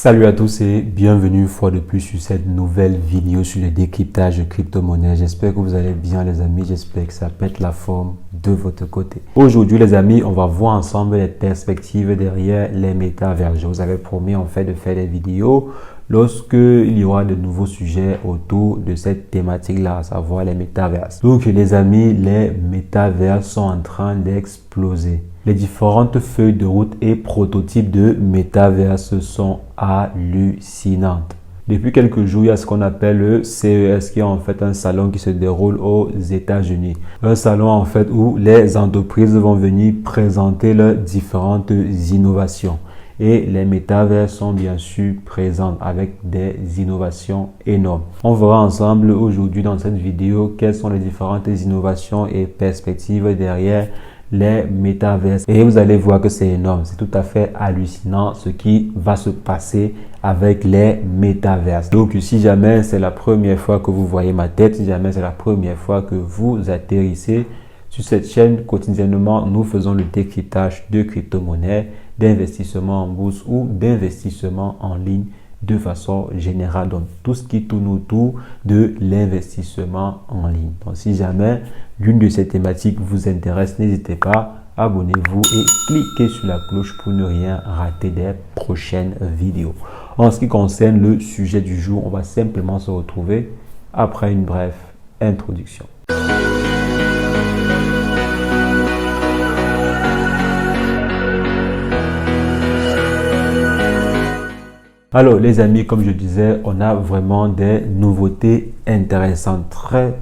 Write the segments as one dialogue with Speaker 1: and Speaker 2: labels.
Speaker 1: Salut à tous et bienvenue une fois de plus sur cette nouvelle vidéo sur le décryptage de crypto-monnaie. J'espère que vous allez bien les amis, j'espère que ça pète la forme de votre côté. Aujourd'hui les amis, on va voir ensemble les perspectives derrière les métavers. Je vous avais promis en fait de faire des vidéos lorsque il y aura de nouveaux sujets autour de cette thématique-là, à savoir les métavers. Donc les amis, les métavers sont en train d'exploser. Les différentes feuilles de route et prototypes de métaverse sont hallucinantes. Depuis quelques jours, il y a ce qu'on appelle le CES, qui est en fait un salon qui se déroule aux États-Unis. Un salon en fait où les entreprises vont venir présenter leurs différentes innovations. Et les métavers sont bien sûr présents avec des innovations énormes. On verra ensemble aujourd'hui dans cette vidéo quelles sont les différentes innovations et perspectives derrière les métavers. Et vous allez voir que c'est énorme, c'est tout à fait hallucinant ce qui va se passer avec les métavers. Donc si jamais c'est la première fois que vous voyez ma tête, si jamais c'est la première fois que vous atterrissez sur cette chaîne, quotidiennement nous faisons le décryptage de crypto-monnaies, d'investissement en bourse ou d'investissement en ligne de façon générale. Donc tout ce qui tourne autour de l'investissement en ligne. Donc si jamais l'une de ces thématiques vous intéresse, n'hésitez pas, abonnez-vous et cliquez sur la cloche pour ne rien rater des prochaines vidéos. En ce qui concerne le sujet du jour, on va simplement se retrouver après une brève introduction. Alors les amis, comme je disais, on a vraiment des nouveautés intéressantes,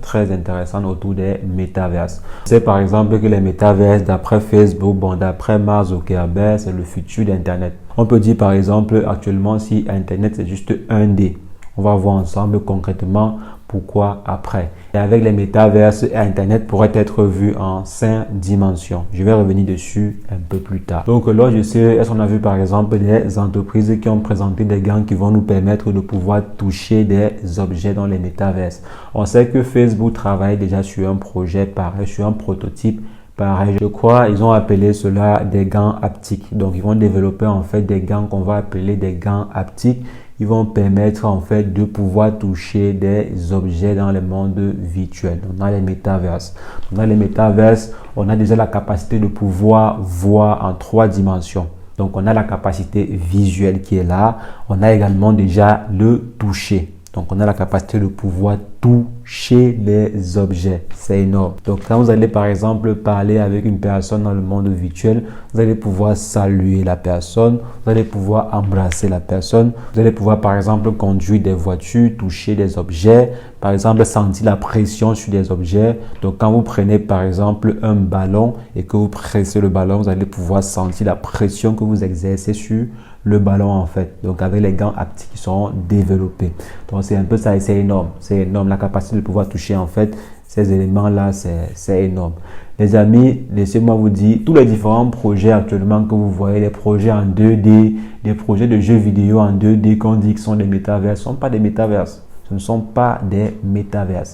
Speaker 1: très intéressantes autour des métaverses. C'est par exemple que les métaverses, d'après Facebook, d'après Mark Zuckerberg, c'est le futur d'Internet. On peut dire par exemple actuellement si Internet c'est juste 1D. On va voir ensemble concrètement pourquoi après. Et avec les métaverses, Internet pourrait être vu en 5 dimensions. Je vais revenir dessus un peu plus tard. Donc là, je sais, est-ce qu'on a vu par exemple des entreprises qui ont présenté des gants qui vont nous permettre de pouvoir toucher des objets dans les métaverses. On sait que Facebook travaille déjà sur un projet pareil, sur un prototype pareil. Je crois ils ont appelé cela des gants haptiques. Donc ils vont développer en fait des gants qu'on va appeler des gants haptiques. Ils vont permettre en fait de pouvoir toucher des objets dans le monde virtuel. Dans les métaverses. Dans les métaverses, on a déjà la capacité de pouvoir voir en 3 dimensions. Donc on a la capacité visuelle qui est là. On a également déjà le toucher. Donc on a la capacité de pouvoir toucher les objets. C'est énorme. Donc quand vous allez par exemple parler avec une personne dans le monde virtuel, vous allez pouvoir saluer la personne, vous allez pouvoir embrasser la personne, vous allez pouvoir par exemple conduire des voitures, toucher des objets, par exemple sentir la pression sur des objets. Donc quand vous prenez par exemple un ballon et que vous pressez le ballon, vous allez pouvoir sentir la pression que vous exercez sur le ballon en fait. Donc avec les gants haptiques qui seront développés. Donc c'est un peu ça et c'est énorme. C'est énorme. La capacité de pouvoir toucher en fait ces éléments là, c'est énorme. Les amis, laissez-moi vous dire, tous les différents projets actuellement que vous voyez, les projets en 2D, des projets de jeux vidéo en 2D qu'on dit que sont des métavers, ne sont pas des métavers. Ce ne sont pas des métavers.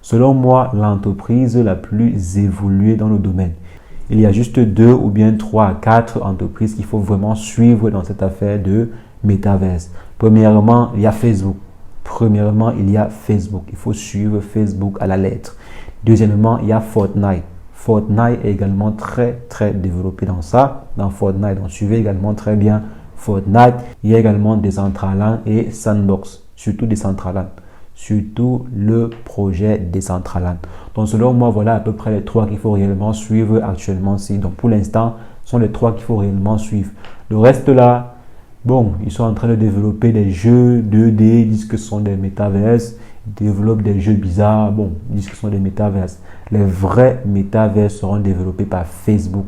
Speaker 1: Selon moi, l'entreprise la plus évoluée dans le domaine. Il y a juste 2 ou bien 3 à 4 entreprises qu'il faut vraiment suivre dans cette affaire de métaverse. Premièrement, il y a Facebook. Il faut suivre Facebook à la lettre. Deuxièmement, il y a Fortnite. Fortnite est également très développé dans ça. Dans Fortnite, on suivait également très bien Fortnite. Il y a également Decentraland et Sandbox. Surtout Decentraland. Surtout le projet Decentraland. Donc selon moi, voilà à peu près les 3 qu'il faut réellement suivre actuellement. Donc pour l'instant, ce sont les 3 qu'il faut réellement suivre. Le reste là, bon, ils sont en train de développer des jeux 2D, ils disent que ce sont des métaverses, ils développent des jeux bizarres, bon, ils disent que ce sont des métaverses. Les vrais métaverses seront développés par Facebook.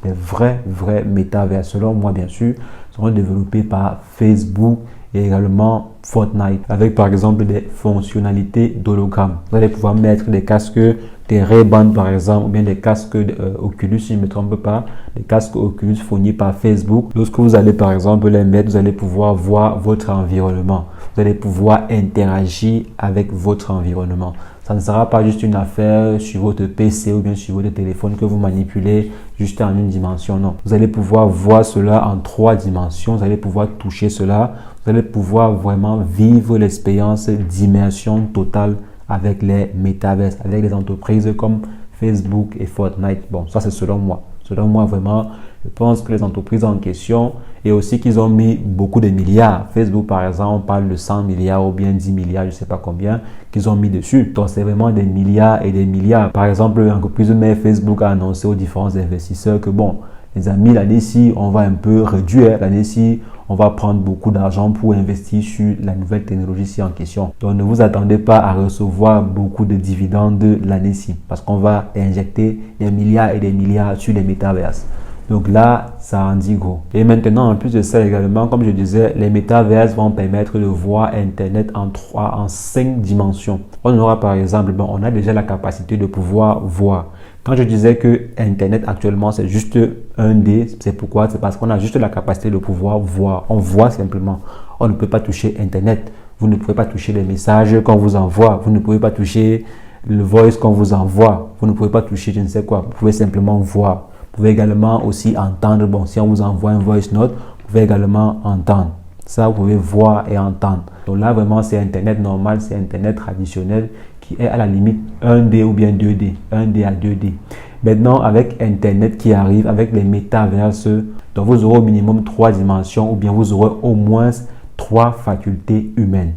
Speaker 1: Les vrais métaverses, selon moi bien sûr, seront développés par Facebook et également Fortnite avec par exemple des fonctionnalités d'hologramme. Vous allez pouvoir mettre des casques, des Ray-Ban par exemple, ou bien des casques Oculus, si je ne me trompe pas, des casques Oculus fournis par Facebook. Lorsque vous allez par exemple les mettre, vous allez pouvoir voir votre environnement. Vous allez pouvoir interagir avec votre environnement. Ça ne sera pas juste une affaire sur votre PC ou bien sur votre téléphone que vous manipulez juste en une dimension. Non, vous allez pouvoir voir cela en 3 dimensions. Vous allez pouvoir toucher cela. Vous allez pouvoir vraiment vivre l'expérience d'immersion totale avec les métaverses, avec les entreprises comme Facebook et Fortnite. Bon, ça c'est selon moi. Selon moi, vraiment, je pense que les entreprises en question et aussi qu'ils ont mis beaucoup de milliards. Facebook, par exemple, on parle de 100 milliards ou bien 10 milliards, je ne sais pas combien, qu'ils ont mis dessus. Donc, c'est vraiment des milliards et des milliards. Par exemple, l'entreprise mère Facebook a annoncé aux différents investisseurs que, bon, les amis, l'année-ci, on va un peu réduire. L'année-ci, on va prendre beaucoup d'argent pour investir sur la nouvelle technologie en question. Donc, ne vous attendez pas à recevoir beaucoup de dividendes l'année-ci parce qu'on va injecter des milliards et des milliards sur les métaverses. Donc là, ça en dit gros. Et maintenant, en plus de ça également, comme je disais, les métaverses vont permettre de voir Internet en 5 dimensions. On aura par exemple, on a déjà la capacité de pouvoir voir. Quand je disais que Internet actuellement c'est juste 1D, c'est pourquoi? C'est parce qu'on a juste la capacité de pouvoir voir. On voit simplement. On ne peut pas toucher Internet. Vous ne pouvez pas toucher les messages qu'on vous envoie. Vous ne pouvez pas toucher le voice qu'on vous envoie. Vous ne pouvez pas toucher je ne sais quoi. Vous pouvez simplement voir. Vous pouvez également aussi entendre. Bon, si on vous envoie un voice note, vous pouvez également entendre. Ça, vous pouvez voir et entendre. Donc là, vraiment, c'est Internet normal, c'est Internet traditionnel qui est à la limite 1D ou bien 2D, 1D à 2D. Maintenant, avec Internet qui arrive, avec les métaverses, donc vous aurez au minimum 3 dimensions ou bien vous aurez au moins 3 facultés humaines.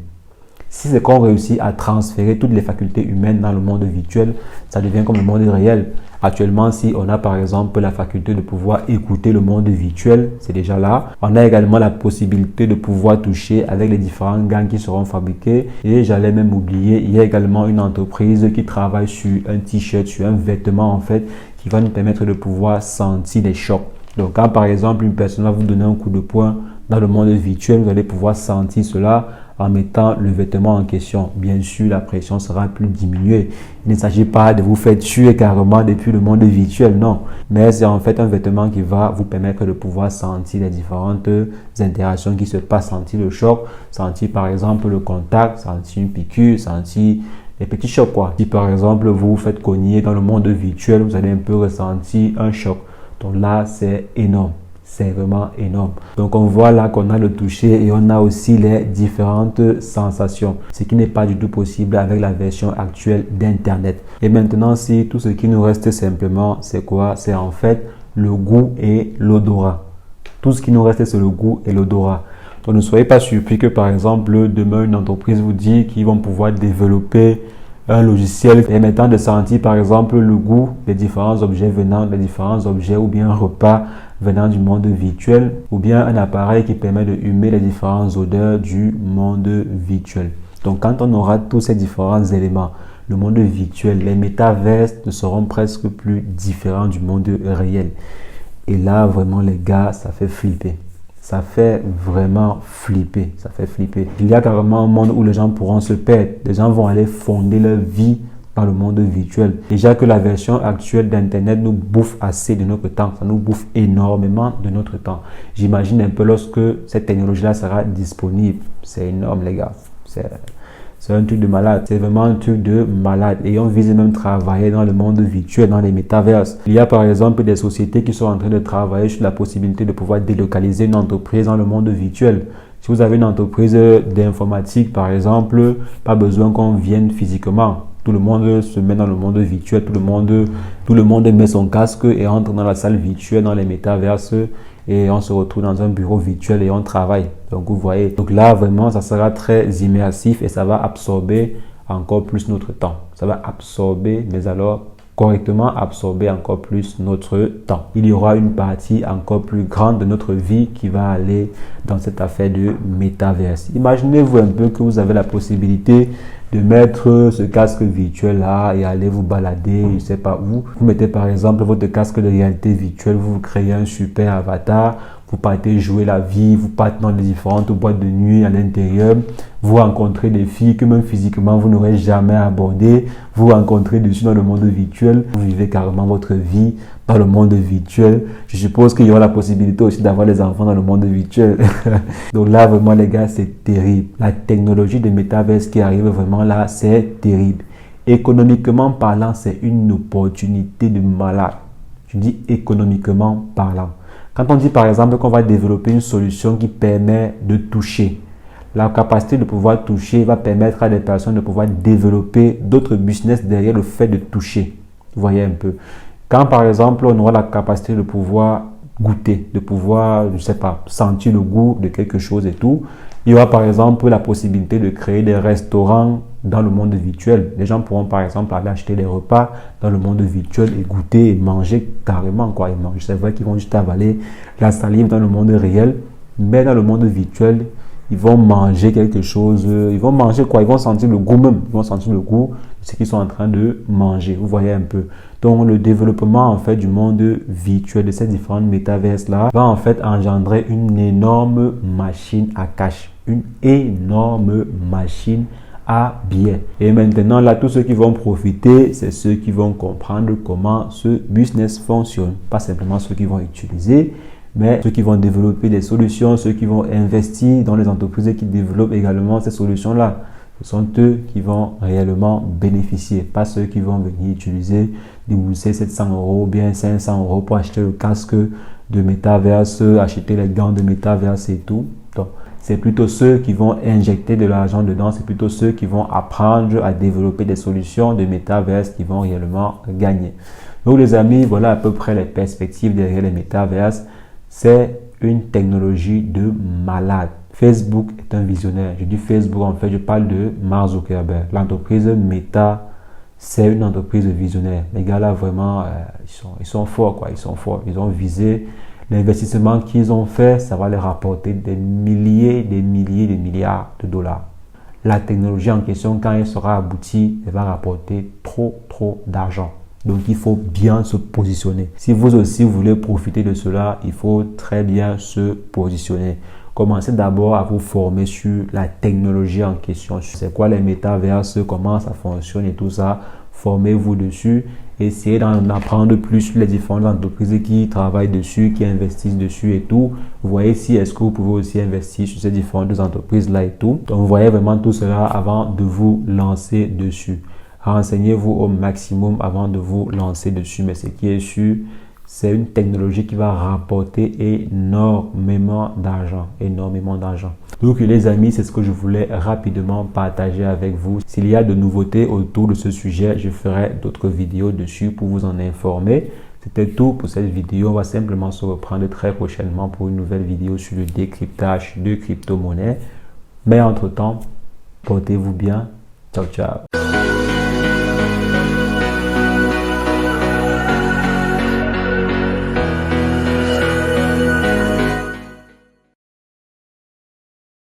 Speaker 1: Si c'est qu'on réussit à transférer toutes les facultés humaines dans le monde virtuel, ça devient comme le monde réel. Actuellement, si on a par exemple la faculté de pouvoir écouter le monde virtuel, c'est déjà là. On a également la possibilité de pouvoir toucher avec les différents gants qui seront fabriqués. Et j'allais même oublier, il y a également une entreprise qui travaille sur un t-shirt, sur un vêtement en fait, qui va nous permettre de pouvoir sentir les chocs. Donc quand par exemple une personne va vous donner un coup de poing dans le monde virtuel, vous allez pouvoir sentir cela en mettant le vêtement en question. Bien sûr, la pression sera plus diminuée. Il ne s'agit pas de vous faire tuer carrément depuis le monde virtuel, non. Mais c'est en fait un vêtement qui va vous permettre de pouvoir sentir les différentes interactions qui se passent, sentir le choc, sentir par exemple le contact, sentir une piqûre, sentir les petits chocs quoi. Si par exemple vous vous faites cogner dans le monde virtuel, vous allez un peu ressentir un choc. Donc là, c'est énorme. C'est vraiment énorme. Donc on voit là qu'on a le toucher et on a aussi les différentes sensations. Ce qui n'est pas du tout possible avec la version actuelle d'Internet. Et maintenant, si tout ce qui nous reste simplement, c'est quoi? C'est en fait le goût et l'odorat. Tout ce qui nous reste, c'est le goût et l'odorat. Donc ne soyez pas surpris que par exemple, demain, une entreprise vous dit qu'ils vont pouvoir développer un logiciel permettant de sentir par exemple le goût des différents objets venant des différents objets ou bien un repas venant du monde virtuel ou bien un appareil qui permet de humer les différentes odeurs du monde virtuel. Donc quand on aura tous ces différents éléments, le monde virtuel, les métaverses ne seront presque plus différents du monde réel. Et là vraiment les gars, ça fait flipper. Ça fait vraiment flipper, ça fait flipper. Il y a carrément un monde où les gens pourront se perdre. Les gens vont aller fonder leur vie dans le monde virtuel. Déjà que la version actuelle d'Internet nous bouffe assez de notre temps. Ça nous bouffe énormément de notre temps. J'imagine un peu lorsque cette technologie-là sera disponible. C'est énorme les gars. C'est un truc de malade. C'est vraiment un truc de malade. Et on vise même travailler dans le monde virtuel, dans les métaverses. Il y a par exemple des sociétés qui sont en train de travailler sur la possibilité de pouvoir délocaliser une entreprise dans le monde virtuel. Si vous avez une entreprise d'informatique, par exemple, pas besoin qu'on vienne physiquement. Tout le monde se met dans le monde virtuel. Tout le monde met son casque et entre dans la salle virtuelle, dans les métaverses. Et on se retrouve dans un bureau virtuel et on travaille. Donc vous voyez, donc là vraiment ça sera très immersif et ça va absorber encore plus notre temps. Ça va absorber, mais alors correctement absorber encore plus notre temps. Il y aura une partie encore plus grande de notre vie qui va aller dans cette affaire de métaverse. Imaginez-vous un peu que vous avez la possibilité de mettre ce casque virtuel là et aller vous balader, je ne sais pas où. Vous mettez par exemple votre casque de réalité virtuelle, vous créez un super avatar, vous partez jouer la vie, vous partez dans les différentes boîtes de nuit à l'intérieur, vous rencontrez des filles que même physiquement vous n'aurez jamais abordées, vous rencontrez dessus dans le monde virtuel, vous vivez carrément votre vie dans le monde virtuel. Je suppose qu'il y aura la possibilité aussi d'avoir des enfants dans le monde virtuel. Donc là vraiment les gars, c'est terrible. La technologie de métaverse qui arrive vraiment là, c'est terrible. Économiquement parlant, c'est une opportunité de malade. Je dis économiquement parlant. Quand on dit par exemple qu'on va développer une solution qui permet de toucher, La capacité de pouvoir toucher va permettre à des personnes de pouvoir développer d'autres business derrière le fait de toucher. Vous voyez un peu. Quand par exemple, on aura la capacité de pouvoir goûter, de pouvoir, je ne sais pas, sentir le goût de quelque chose et tout, il y aura par exemple la possibilité de créer des restaurants dans le monde virtuel. Les gens pourront par exemple aller acheter des repas dans le monde virtuel et goûter et manger carrément quoi. C'est vrai qu'ils vont juste avaler la salive dans le monde réel, mais dans le monde virtuel, ils vont manger quelque chose. Ils vont manger quoi? Ils vont sentir le goût même. Ils vont sentir le goût de ce qu'ils sont en train de manger. Vous voyez un peu. Donc, le développement en fait du monde virtuel de ces différentes métaverses-là va en fait engendrer une énorme machine à cash. Une énorme machine à billets. Et maintenant, là, tous ceux qui vont profiter, c'est ceux qui vont comprendre comment ce business fonctionne. Pas simplement ceux qui vont utiliser, mais ceux qui vont développer des solutions, ceux qui vont investir dans les entreprises qui développent également ces solutions-là. Ce sont eux qui vont réellement bénéficier, pas ceux qui vont venir utiliser, débourser 700 € ou bien 500 € pour acheter le casque de métaverse, acheter les gants de métaverse et tout. Donc, c'est plutôt ceux qui vont injecter de l'argent dedans, c'est plutôt ceux qui vont apprendre à développer des solutions de métaverse qui vont réellement gagner. Donc les amis, voilà à peu près les perspectives derrière les métaverses. C'est une technologie de malade. Facebook est un visionnaire. Je dis Facebook, en fait, je parle de Mark Zuckerberg. L'entreprise Meta, c'est une entreprise visionnaire. Les gars là, vraiment, ils sont forts, quoi. Ils sont forts. Ils ont visé l'investissement qu'ils ont fait. Ça va leur rapporter des milliers, des milliards de dollars. La technologie en question, quand elle sera aboutie, elle va rapporter trop d'argent. Donc, il faut bien se positionner. Si vous aussi voulez profiter de cela, il faut très bien se positionner. Commencez d'abord à vous former sur la technologie en question. C'est quoi les métaverses, comment ça fonctionne et tout ça. Formez-vous dessus. Essayez d'en apprendre plus sur les différentes entreprises qui travaillent dessus, qui investissent dessus et tout. Vous voyez si est-ce que vous pouvez aussi investir sur ces différentes entreprises-là et tout. Donc, vous voyez vraiment tout cela avant de vous lancer dessus. Renseignez-vous au maximum avant de vous lancer dessus. Mais ce qui est sûr, c'est une technologie qui va rapporter énormément d'argent. Donc les amis, c'est ce que je voulais rapidement partager avec vous. S'il y a de nouveautés autour de ce sujet, je ferai d'autres vidéos dessus pour vous en informer. C'était tout pour cette vidéo. On va simplement se reprendre très prochainement pour une nouvelle vidéo sur le décryptage de crypto-monnaies. Mais entre-temps, portez-vous bien. Ciao, ciao.